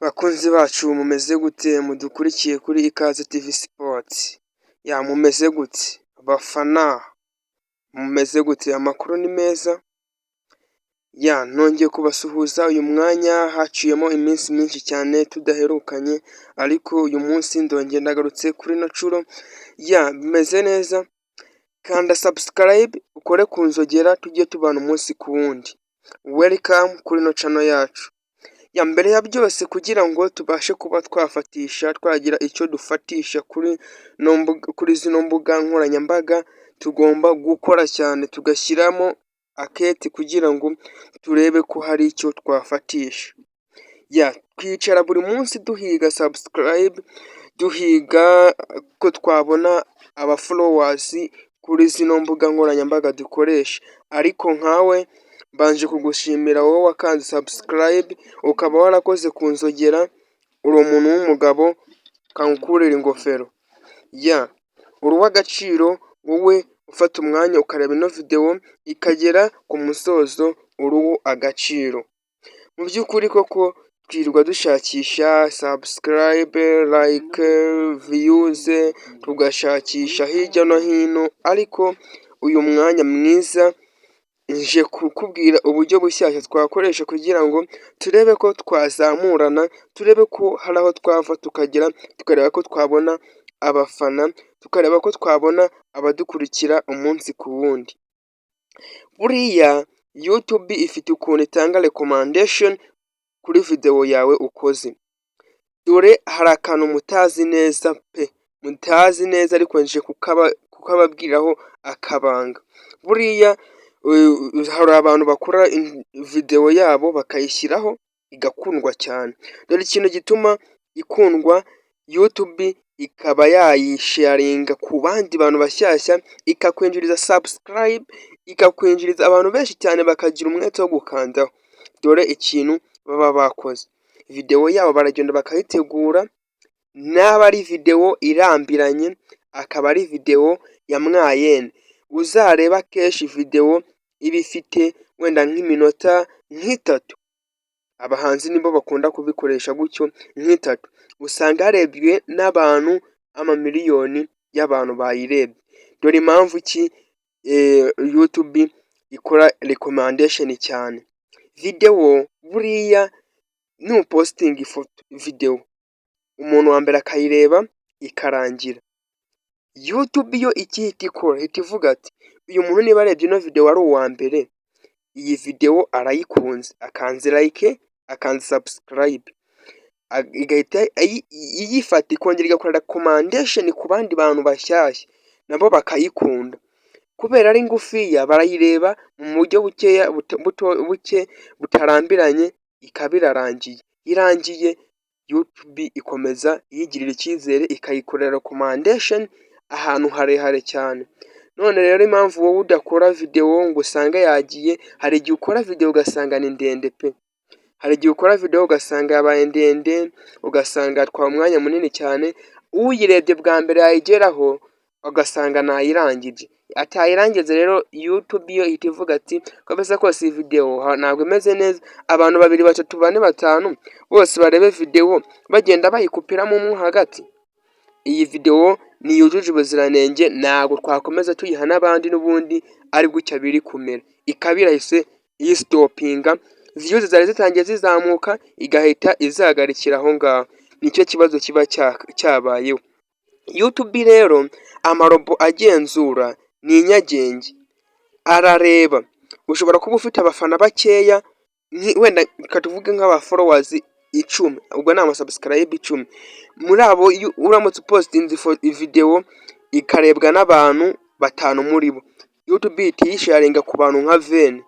Bakunzi bacu mumeze gute mudukurikiye kuri Ikaze TV Sports? Mumeze gute? Bafana mumeze gute? Amakuru ni meza? Nongeye kubasuhuza uyu mwanya haciyemo iminsi myinshi cyane tudaherukanye, ariko uyu munsi ndongeye ndagarutse kuri ino nshuro. Bimeze neza, kanda subscribe ukore ku nzogera tujye tubana umunsi ku wundi. Welcome kuri ino channel yacu. Mbere ya byose kugira ngo tubashe kuba twagira icyo dufatisha kuri zino mbuga nkoranyambaga, tugomba gukora cyane tugashyiramo aketi kugira ngo turebe ko hari icyo twafatisha. Twicara buri munsi duhiga subscribe, duhiga ko twabona aba followers kuri zino mbuga nkoranyambaga dukoresha, ariko nkawe mbanje kugushimira wowe wakanze subscribe ukaba warakoze ku nzogera. Uri umuntu w'umugabo, kankurira ingofero. Uri uw'agaciro wowe ufata umwanya ukareba ino video ikagera ku musozo, uri uw'agaciro. Mu by'ukuri koko twirirwa dushakisha subscribe, like, views, tugashakisha hirya no hino, ariko uyu mwanya mwiza nje kukubwira uburyo bushyashya twakoresha kugira ngo turebe ko twazamurana, turebe ko hari aho twava tukagera, tukareba ko twabona abafana, tukareba ko twabona abadukurikira umunsi ku wundi. Buriya YouTube ifite ukuntu itanga recommendation kuri video yawe ukoze. Dore hari akantu mutazi neza mutazi neza, ariko nje kukababwiraho akabanga. Buriya hari abantu bakora video yabo bakayishyiraho igakundwa cyane. Dore ikintu gituma ikundwa, YouTube ikaba yayisharinga ku bandi bantu bashyashya, ikakwinjiriza subscribe, ikakwinjiriza abantu benshi cyane bakagira umwete wo gukandaho. Dore ikintu baba bakoze, video yabo baragenda bakayitegura, naba ari video irambiranye akaba ari video ya mwayene. Uzareba kenshi video iba ifite wenda nk'iminota nk'itatu, abahanzi nibo bakunda kubikoresha gutyo nk'itatu, usanga harebwe n'abantu amamiliyoni y'abantu bayirebye. Dore impamvu ki YouTube ikora recommendation cyane. Video buriya nuposting video umuntu wa mbere akayireba ikarangira, YouTube yo ikihita ikora ihita ivuga ati uyu muntu niba arebye ino video ari uwa mbere, iyi video arayikunze, akanze like, akanze subscribe, igahita iyifata ikongera igakora recommendation ku bandi bantu bashyashya nabo bakayikunda. Kubera ari ngufiya barayireba mu buryo bukeya buke butarambiranye, ikaba irarangiye. Irangiye YouTube ikomeza yigirira icyizere ikayikorera recommendation ahantu harehare cyane. None rero impamvu wowe udakora video ngo usanga yagiye, hari igihe ukora video ugasanga ni ndende hari igihe ukora video ugasanga yabaye ndende, ugasanga atwaye umwanya munini cyane, uyirebye bwa mbere yayigeraho ugasanga nayirangije. Atayirangiza rero YouTube yo ihita ivuga ati kabisa kose iyi video ntabwo imeze neza, abantu 2, 3, 4, 5 bose barebe video bagenda bayikupiramo umwe hagati. Iyi video niyujuje ubuziranenge, ntabwo twakomeza tuyiha n'abandi n'ubundi ari gutya biri kumera. Ikabira hise iyi stopinga, views zari zitangiye zizamuka igahita izagarikira aho ngaho. Nicyo kibazo kiba cyabayeho. YouTube rero amarobo agenzura ni inyagenge, arareba. Ushobora kuba ufite abafana bakeya, wenda katuvuge nk'aba followers 10, ubwo ni subscribe 10. Muri abo uramutse posting video ikarebwa n'abantu 5 muri bo, YouTube itiyisharinga ku bantu nka 20.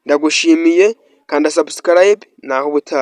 Ndagushimiye, kanda subscribe naho ubutaha.